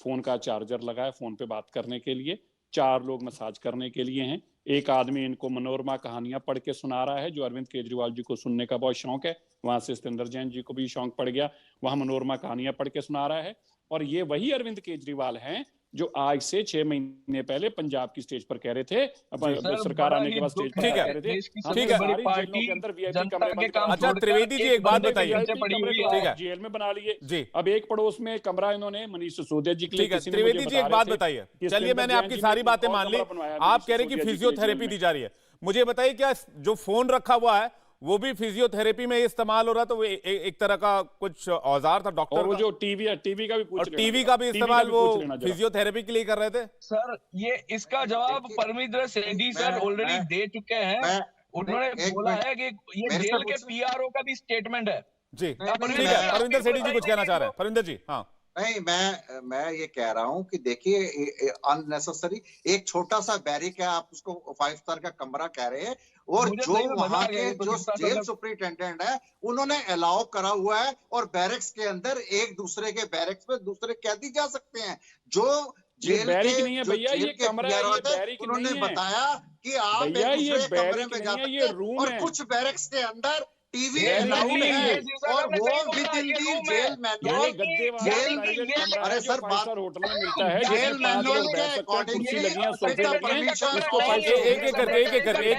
फोन का चार्जर लगा है, फोन पे बात करने के लिए, 4 लोग मसाज करने के लिए हैं, एक आदमी इनको मनोरमा कहानियां पढ़ के सुना रहा है, जो अरविंद केजरीवाल जी को सुनने का बहुत शौक है, वहां से सत्येंद्र जैन जी को भी शौक पड़ गया, वहां मनोरमा कहानियां पढ़ के सुना रहा है। और ये वही अरविंद केजरीवाल हैं जो आज से 6 महीने पहले पंजाब की स्टेज पर कह रहे थे, सरकार आने के बाद स्टेज पर ठीक है, कह रहे थे, हम ठीक है। सारी जेलों के अंदर वीआईपी कमरे बंद करा अच्छा, त्रिवेदी जी, एक बात बताइए। ठीक है। जेल में बना लिए जी। अब एक पड़ोस में कमरा इन्होंने मनीष सिसोदिया जी के लिए, ठीक है, किसी ने त्रिवेदी मुझे जी, एक बता बात रहे थे बताइए। कि चलिए, सत्येंद्र मैंने जैन आपकी जी सारी ने बातें और मान ली। कमरा बनवाया आप मनीष कह रहे हैं कि सिसोदिया जी के लिए जेल फिजियोथेरेपी में। दी जा रही है। मुझे बताइए, क्या जो फोन रखा हुआ है वो भी फिजियोथेरेपी में इस्तेमाल हो रहा? तो वो एक तरह का कुछ औजार था डॉक्टर और वो का? जो टीवी का भी पूछ और लेना टीवी जरा, का भी टीवी इस्तेमाल भी वो पूछ लेना जरा। फिजियोथेरेपी के लिए कर रहे थे? सर, ये इसका जवाब देखिए, परमिंदर सेठी सर ऑलरेडी मैं- दे चुके हैं। मैं उन्होंने एक बोला मिनट, है कि ये मेरे से जेल के पूछना। पीआरओ का भी स्टेटमेंट है। जी, नहीं, ठीक मैं- है। परविंदर सेठी जी कुछ कहना चाह रहे हैं। परविंदर जी, हाँ। नहीं, मैं ये कह रहा हूं कि देखिए, अननेसेसरी एक छोटा सा बैरिक है, आप उसको 5 स्टार का कमरा कह रहे हैं, और मुझे जो सही में मजा वहां आ गया के ये तो जो कितना जेल मतलब- सुपरिटेंडेंट है उन्होंने अलाउ करा हुआ है, और बैरक्स के अंदर एक दूसरे के बैरक्स में दूसरे कैदी जा सकते हैं। जो ये जेल बैरिक के नहीं है जो भैया, जेल ये के कमरा है, PRO ये थे, बैरिक उन्होंने नहीं है बताया कि आप भैया, एक ये दूसरे कमरे बैरिक में जा नहीं है, सकते ये हैं, रूम और है। कुछ बैरक्स के अंदर टीवी ये अलाउड नहीं है, है। और वो within the gel manual, ये गद्दे वाला जेल प्राइवेट कमरा अरे है जो सर, 5 स्टार होटल में मिलता है, जेल जिसमें 5 मैनुअल लोग के बैठ सकते हैं, अकॉर्डिंग कुर्सी लगी है, सोफे विद लगे हैं, परमिशन इसको 5 एक एक करके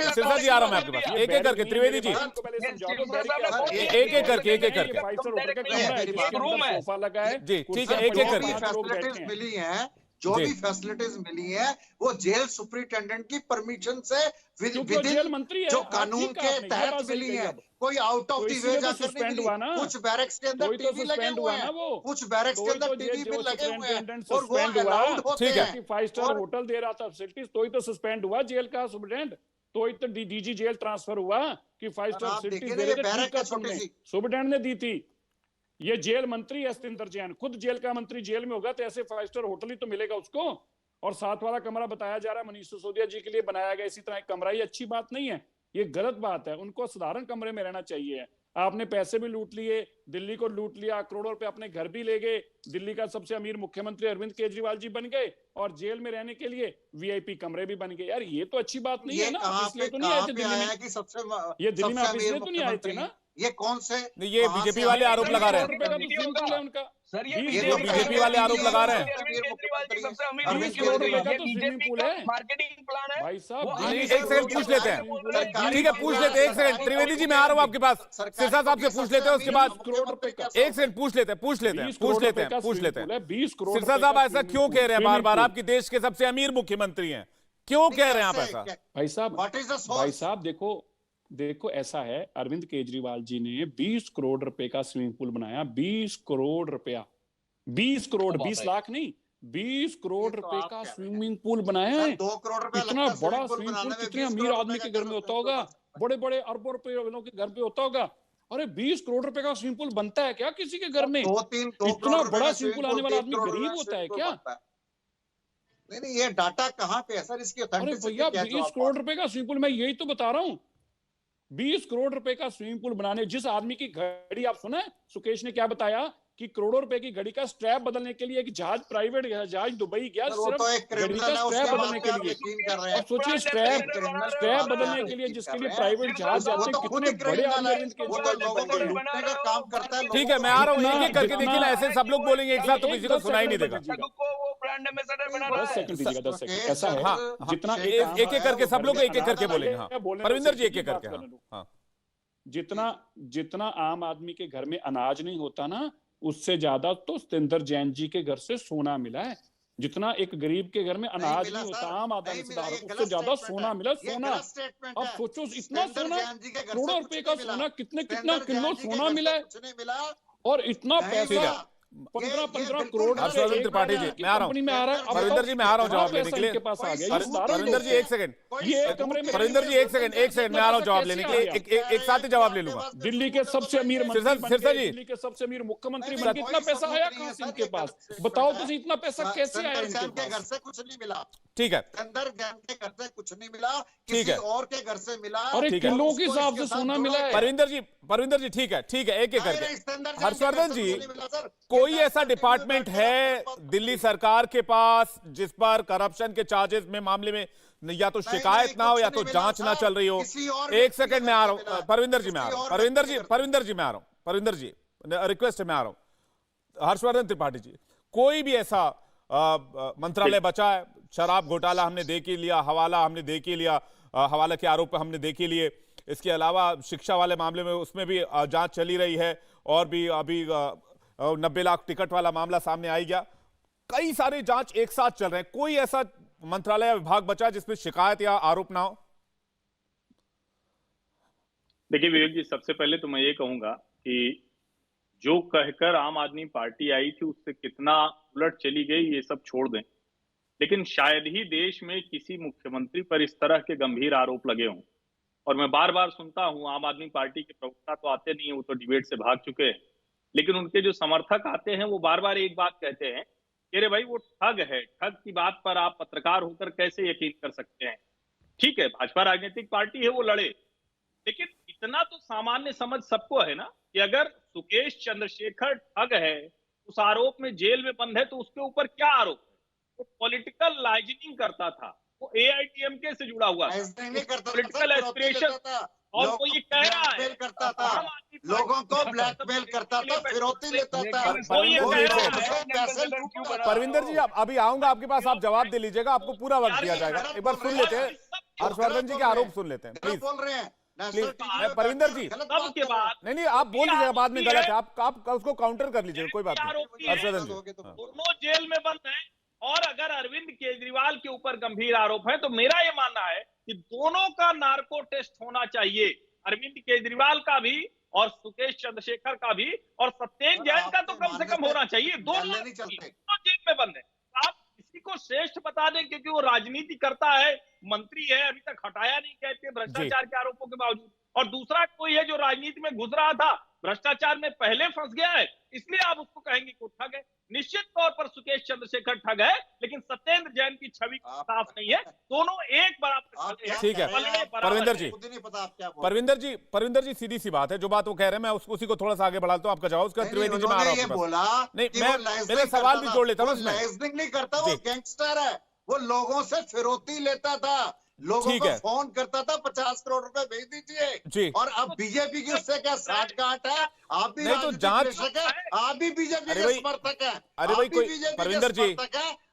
सिरसा जी आ रहा हूं मैं आपके पास। एक एक करके त्रिवेदी जी, एक एक करके 5 स्टार होटल का कमरा है, मेरी जिसके रूम अंदर है। सोफा लगा है, जी, ठीक है, कुर्सी एक एक पड़ी है, करके। 5 लोग बैठे फैसिलिटीज हैं। मिली हैं, जो जी। भी फैसिलिटीज मिली हैं वो जेल सुपरिटेंडेंट की परमिशन से क्योंकि वो जेल मंत्री है, जो हाँ, कानून ठीक है के आपने, ये बात तहत सही मिली कही है। अब। कोई आउट ऑफ तो दी इसीलिए वे तो जाकर नहीं suspend मिली। हुआ ना। कुछ बैरक्स के अंदर तो ही तो टीवी लगे suspend हुए हुआ ना हैं, वो। कुछ बैरक्स के अंदर टीवी भी लगे हुए हैं, और वो अलाउड होते ठीक है। हैं। 5 स्टार और- होटल दे रहा था फैसिलिटीज, तो ही तो सस्पेंड हुआ जेल का सुपरिटेंडेंट, तो ही तो डीजी जेल ट्रांसफर हुआ कि 5 स्टार आप फैसिलिटीज देखिए दे ना, रहे ये थे, बैरक ठीक है है छोटी तुमने, सी। सुपरिटेंडेंट ने दी थी। ये जेल मंत्री है सत्येंद्र जैन, खुद जेल का मंत्री जेल में होगा तो ऐसे 5 स्टार होटल ही तो मिलेगा उसको। और साथ वाला कमरा बताया जा रहा है मनीष सिसोदिया जी के लिए बनाया गया इसी तरह एक कमरा, ये अच्छी बात नहीं है, ये गलत बात है। उनको साधारण कमरे में रहना चाहिए। आपने पैसे भी लूट लिए, दिल्ली को लूट लिया, करोड़ों रुपए अपने घर भी ले गए, दिल्ली का सबसे अमीर मुख्यमंत्री अरविंद केजरीवाल जी बन गए, और जेल में रहने के लिए वीआईपी कमरे भी बन गए। यार ये तो अच्छी बात नहीं ये है ना। कहाँ इसलिए पे तो नहीं आए थे आया दिल्ली है में, कि सबसे ये दिल्ली में सबसे आप अमीर इसलिए तो नहीं आए थे ना। मुख्यमंत्री, ये कौन से नहीं, ये कहाँ बीजेपी से वाले आए? आरोप लगा रहे हैं। रुपए का तो स्विमिंग पूल है उनका, सर, ये 20 ये करोड़ तो रुपए बीजेपी का वाले आरोप लगा रहे हैं। अरविंद केजरीवाल जी सबसे अमीर अरविंद 20 करोड़ रुपए का ये तो बीजेपी स्विमिंग पूल का है मार्केटिंग प्लान है। भाई साहब। वो नहीं, आगे एक सेकंड पूछ लेते हैं। ठीक है, पूछ लेते हैं, एक सेकंड। त्रिवेदी जी, मैं आ रहा हूं आपके पास। सिरसा साहब से पूछ लेते हैं, उसके बाद 20 करोड़ रुपए का, एक सेकंड पूछ लेते हैं, पूछ लेते हैं, 20 पूछ करोड़ लेते रुपए का हैं, पूछ लेते स्विमिंग हैं। पूल है, 20 करोड़ सिरसा रुपए साहब का ऐसा स्विमिंग क्यों पूल, कह रहे हैं बार बार? स्विमिंग आपकी देश के सबसे अमीर मुख्यमंत्री हैं, क्यों कह रहे हैं आप ऐसा? भाई साहब, What is the source? भाई साहब देखो ऐसा है, अरविंद केजरीवाल जी ने 20 करोड़ रुपए का स्विमिंग पूल बनाया, 20 करोड़ रुपया, 20 करोड़, ओ बाप 20 रे। लाख नहीं, 20 करोड़ ये तो रुपए आप का कह रहे स्विमिंग पूल बनाया है। 2 करोड़ रुपया इतना लगता है बड़ा स्विमिंग पूल स्विमिंग पूल बनाने में, कितने 20 अमीर करोड़ आदमी रुपए के का घर में कैसे होता स्विमिंग पूल होगा, बन सकता है? बड़े बड़े अरबों रुपए वालों के घर पे होता होगा। अरे 20 करोड़ रुपए का स्विमिंग पूल बनता है क्या किसी के घर में? 2 करोड़ इतना रुपए बड़ा का स्विमिंग पूल स्विमिंग आने पूल, वाला 3 आदमी करोड़ रुपए गरीब का होता है स्विमिंग पूल क्या? बनता है। नहीं, ये डाटा कहाँ पे है सर? इसकी अरे ऑथेंटिसिटी भैया क्या है जो 20 आप करोड़ रुपए का स्विमिंग पूल, मैं यही तो बता रहा हूँ। 20 करोड़ रुपए का स्विमिंग पूल बनाने, जिस आदमी की घड़ी, आप सुना है सुकेश ने क्या बताया कि करोड़ों रुपए की घड़ी का स्ट्रैप बदलने के लिए एक जहाज, प्राइवेट जहाज दुबई गया सर, वो सिर्फ तो एक घड़ी क्रिमिनल का है, स्ट्रैप उसके बदलने बात पे के आप लिए। यकीन कर रहे अब हैं। सोचिए एक क्रिमिनल के स्ट्रैप बात पे बदलने आप के लिए यकीन जिसके कर लिए रहे हैं। प्राइवेट जहाज जाते वो हैं, तो खुद कितने ही बड़े क्रिमिनल आदमी है, अरविंद वो तो केजरीवाल लोगों को बन गए। लूटने का काम करता है। ठीक है, मैं आ रहा हूं, एक एक करके। देखिए ना, ऐसे सब लोग बोलेंगे एक साथ तो किसी को सुनाई नहीं देगा। को वो ब्रांड एम्बेसडर बना रहा 10 है। सेकंड दीजिएगा, 10 सेकंड। सुकेश ऐसा है, हाँ, जितना एक एक करके सब लोग एक एक करके बोलेंगे। हाँ, परविंदर जी एक एक करके। हाँ, जितना जितना आम आदमी के घर में अनाज नहीं होता ना, उससे ज्यादा तो सतेंद्र जैन जी के घर से सोना मिला है। जितना एक गरीब के घर में अनाज नहीं होता, आम आदमी उससे ज्यादा सोना मिला। सोना, अब सोचो इतना सोना, करोड़ों रुपए का सोना, कितने कितना किलो सोना मिला है, कुछ नहीं मिला। और इतना पैसा 15 करोड़ हर्षवर्धन त्रिपाठी जी, मैं आ रहा कंपनी में आ रहा है। हूँ। परविंदर जी, मैं आ रहा हूँ जवाब लेने के लिए। पास आ गया, परविंदर जी एक सेकंड, ये कमरे में, परविंदर जी एक सेकंड, मैं आ रहा हूँ जवाब लेने के लिए। एक साथ ही जवाब ले लूंगा। दिल्ली के सबसे अमीर मंत्री बन सिरसा गए, जी। दिल्ली के सबसे अमीर मुख्यमंत्री बन गए। इतना पैसा आया कहां से इनके पास? बताओ तो, इतना पैसा कैसे आया इनके के घर पास? से कुछ नहीं मिला। ठीक है, अंदर ज्ञान के घर से कुछ नहीं मिला, ठीक किसी है। और के घर से मिला। अरे ठीक है। किलो के हिसाब से सोना मिला है। परविंदर जी, ठीक है, एक एक करके। हर्षवर्धन जी, कोई ऐसा डिपार्टमेंट है दिल्ली सरकार के पास जिस पर करप्शन के चार्जेस में मामले में या तो शिकायत ना हो या तो जांच ना चल रही हो? एक सेकंड में आ रहा हूं। परविंदर जी मैं आ रहा हूं। परविंदर जी मैं आ रहा हूं। परविंदर जी रिक्वेस्ट है, मैं आ रहा हूं। हर्षवर्धन त्रिपाठी जी, कोई भी ऐसा मंत्रालय बचा है? शराब घोटाला हमने देख ही लिया, हवाला हमने देख ही लिया, हवाला के आरोप पे हमने देख ही लिए। इसके अलावा शिक्षा वाले मामले में उसमें भी जांच चली रही है, और भी अभी 90 लाख टिकट वाला मामला सामने आ गया। कई सारे जांच एक साथ चल रहे हैं। कोई ऐसा मंत्रालय या विभाग बचा जिसमें शिकायत या आरोप ना हो? देखिए विवेक जी, सबसे पहले तो मैं ये कहूंगा कि जो कहकर आम आदमी पार्टी आई थी उससे कितना उलट चली गई ये सब छोड़ दें, लेकिन शायद ही देश में किसी मुख्यमंत्री पर इस तरह के गंभीर आरोप लगे हों। और मैं बार बार सुनता हूं, आम आदमी पार्टी के प्रवक्ता तो आते नहीं है, वो तो डिबेट से भाग चुके हैं, लेकिन उनके जो समर्थक आते हैं वो बार बार एक बात कहते हैं कि अरे भाई वो ठग है। ठग की बात पर आप पत्रकार होकर कैसे यकीन कर सकते हैं? ठीक है, भाजपा राजनीतिक पार्टी है, वो लड़े, लेकिन इतना तो सामान्य समझ सबको है ना कि अगर सुकेश चंद्रशेखर ठग है, उस आरोप में जेल में बंद है, तो उसके ऊपर क्या आरोप है? वो पॉलिटिकल लाइजनिंग करता था, वो एआईटीएमके से जुड़ा हुआ था, पॉलिटिकल एस्पिरेशन, और वो ये कह रहा है करता था, लोगों को ब्लैकमेल करता था, फिरौती लेता था। परविंदर जी, अभी आऊंगा आपके पास, आप जवाब दे लीजिएगा, आपको पूरा वक्त दिया जाएगा। एक बार सुन लेते हैं, हर्षवर्धन जी के आरोप सुन लेते हैं, प्लीज बोल रहे हैं प्लीज। परविंदर जी, के बाद नहीं आप बोल लीजिएगा, बाद में गलत है, आप उसको काउंटर कर लीजिएगा, कोई बात नहीं। हर्षवर्धन जी, दोनों जेल में बंद हैं, और अगर अरविंद केजरीवाल के ऊपर गंभीर आरोप है तो मेरा यह मानना है कि दोनों का नार्को टेस्ट होना चाहिए, अरविंद केजरीवाल का भी और सुकेश चंद्रशेखर का भी, और सत्येंद्र जैन का तो कम से कम होना चाहिए। दोनों जेल में बंद है। आप किसी को श्रेष्ठ बता दें क्योंकि वो राजनीति करता है, मंत्री है, अभी तक हटाया नहीं कहते भ्रष्टाचार के आरोपों के बावजूद, और दूसरा कोई है जो राजनीति में घुस रहा था, भ्रष्टाचार में पहले फंस गया है, इसलिए आप उसको कहेंगे कि ठग है। निश्चित तौर पर सुकेश चंद्रशेखर ठग है, लेकिन सत्येंद्र जैन की छवि साफ नहीं है। दोनों एक बराबर। ठीक है परविंदर जी, सीधी सी बात है, जो बात वो कह रहे हैं मैं उसी को थोड़ा सा आगे बढ़ाता हूँ। आपका जवाब उसका त्रिवेदी जी में आ रहा हूँ। नहीं, मैं मेरे सवाल भी जोड़ लेता हूँ। नहीं करता, वो गैंगस्टर है, वो लोगों से फिरौती लेता था, लोगों को फोन करता था 50 करोड़ रुपए भेज दीजिए। और अब बीजेपी की उससे क्या साठगांठ है? आप भी नहीं तो जांच, आप भी बीजेपी के समर्थक हैं। अरे भाई कोई परविंदर जी,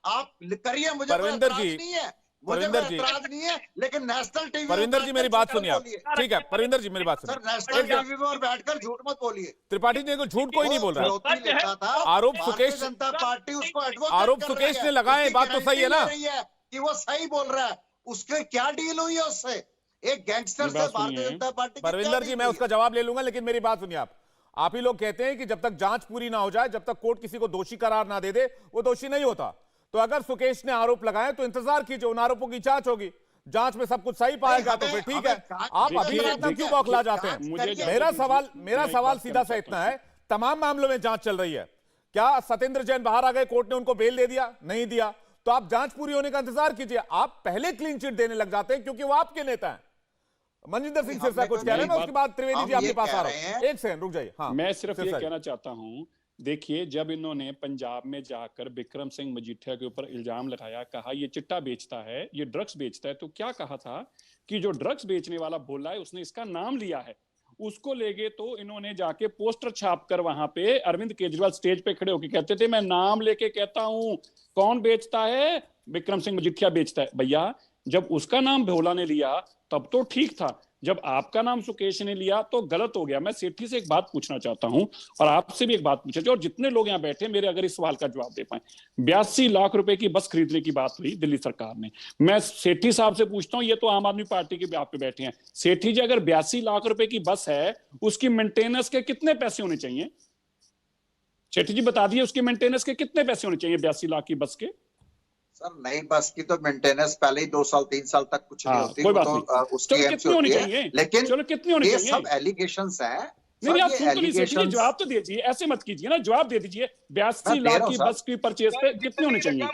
आप करिए, मुझे परविंदर जी नहीं है, परविंदर जी नहीं है, लेकिन नेशनल टीवी, परविंदर जी मेरी बात सुनिए आप, ठीक है परविंदर जी मेरी बात सुनिए। नेशनल टीवी में और बैठकर झूठ मत बोलिए। त्रिपाठी जी को झूठ कोई नहीं बोल रहा। आरोप सुकेश, जनता पार्टी उसको आरोप सुकेश ने लगाए, बात तो सही है ना कि वो सही बोल रहा है। उसके क्या डील हुई है उससे? एक गैंगस्टर से भारतीय जनता पार्टी। परविंदर जी, मैं उसका जवाब ले लूंगा, लेकिन मेरी बात सुनिए आप। आप ही लोग कहते हैं कि जब तक जांच पूरी ना हो जाए, जब तक कोर्ट किसी को दोषी करार ना दे दे, वो दोषी नहीं होता। तो अगर सुकेश ने आरोप लगाए तो इंतजार कीजिए, उन आरोपों की जांच होगी, जांच में सब कुछ सही पाएगा तो फिर ठीक है। आप अभी इतना क्यों बौखला जाते हैं? मेरा सवाल सीधा सा इतना है, तमाम मामलों में जांच चल रही है, क्या सत्येंद्र जैन बाहर आ गए, कोर्ट ने उनको बेल दे दिया? नहीं दिया। तो आप जांच पूरी होने का इंतजार कीजिए। आप पहले क्लीन चिट देने लग जाते हैं क्योंकि वो आपके नेता हैं। मनजिंदर सिंह सिरसा कुछ कह रहे हैं, मैं उसके बाद त्रिवेदी जी आपके पास आ रहा हूं। एक सेकंड रुक जाइए। हाँ, मैं सिर्फ ये कहना चाहता हूं, देखिए जब इन्होंने पंजाब में जाकर बिक्रम सिंह मजीठिया के ऊपर इल्जाम लगाया, कहा ये चिट्टा बेचता है, ये ड्रग्स बेचता है, तो क्या कहा था कि जो ड्रग्स बेचने वाला बोला है उसने इसका नाम लिया है, उसको ले गए। तो इन्होंने जाके पोस्टर छापकर वहां पे अरविंद केजरीवाल स्टेज पे खड़े होकर कहते थे मैं नाम लेके कहता हूं, कौन बेचता है? बिक्रम सिंह मजीठिया बेचता है। भैया जब उसका नाम भोला ने लिया तब तो ठीक था, जब आपका नाम सुकेश ने लिया तो गलत हो गया। मैं सेठी से एक बात पूछना चाहता हूं और आपसे भी एक बात पूछना चाहिए, और जितने लोग यहाँ बैठे मेरे अगर इस सवाल का जवाब दे पाए। 82 लाख रुपए की बस खरीदने की बात हुई दिल्ली सरकार ने। मैं सेठी साहब से पूछता हूं, ये तो आम आदमी पार्टी के आप पे बैठे हैं, सेठी जी अगर 82 लाख रुपए की बस है, उसकी मेंटेनेंस के कितने पैसे होने चाहिए? सेठी जी बता दिए, उसके मेंटेनेंस के कितने पैसे होने चाहिए 82 लाख की बस के? सर नई बस की तो मेंटेनेंस पहले ही 2 साल 3 साल तक कुछ नहीं होती, कोई बात तो नहीं। उसकी चलो कितनी होनी चाहिए? लेकिन चलो कितनी होनी ये चाहिए? सब एलिगेशंस हैं। नहीं आप सुन तो नहीं सकते, जवाब तो दीजिए, ऐसे मत कीजिए ना, जवाब दे दीजिए। 82 लाख की बस की परचेज पे कितनी होनी चाहिए?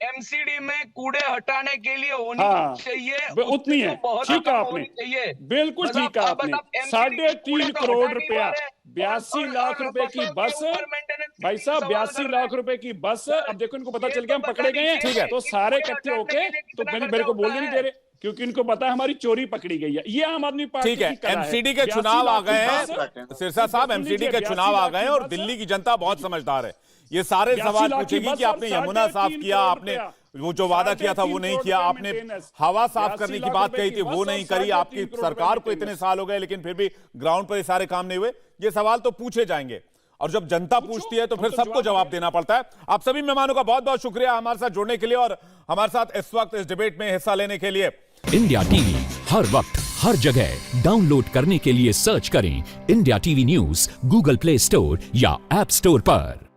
एमसीडी में कूड़े हटाने के लिए होनी चाहिए उतनी है। ठीक है आपने, बिल्कुल ठीक है आपने। 3.5 करोड़ रुपया 82 लाख रुपए की बस, भाई साहब 82 लाख रुपए की बस। अब देखो इनको पता चल गया हम पकड़े गए हैं, ठीक है, तो सारे इकट्ठे होके तो मेरे को बोलने नहीं दे रहे, क्योंकि इनको पता है हमारी चोरी पकड़ी गई है। ये आम आदमी पार्टी ठीक है, एमसीडी के चुनाव आ गए हैं सिरसा साहब, एमसीडी के चुनाव आ गए हैं और दिल्ली की जनता बहुत समझदार है। ये सारे सवाल पूछेगी कि आपने यमुना साफ किया, आपने वो जो वादा किया था वो नहीं किया, आपने हवा साफ करने की बात कही थी वो नहीं करी, आपकी सरकार को इतने साल हो गए लेकिन फिर भी ग्राउंड पर ये सारे काम नहीं हुए। ये सवाल तो पूछे जाएंगे और जब जनता पूछती है तो फिर सबको जवाब देना पड़ता है। आप सभी मेहमानों का बहुत बहुत शुक्रिया हमारे साथ जुड़ने के लिए और हमारे साथ इस वक्त इस डिबेट में हिस्सा लेने के लिए। इंडिया टीवी हर वक्त हर जगह डाउनलोड करने के लिए सर्च करें India TV news Google play store या ऐप स्टोर पर।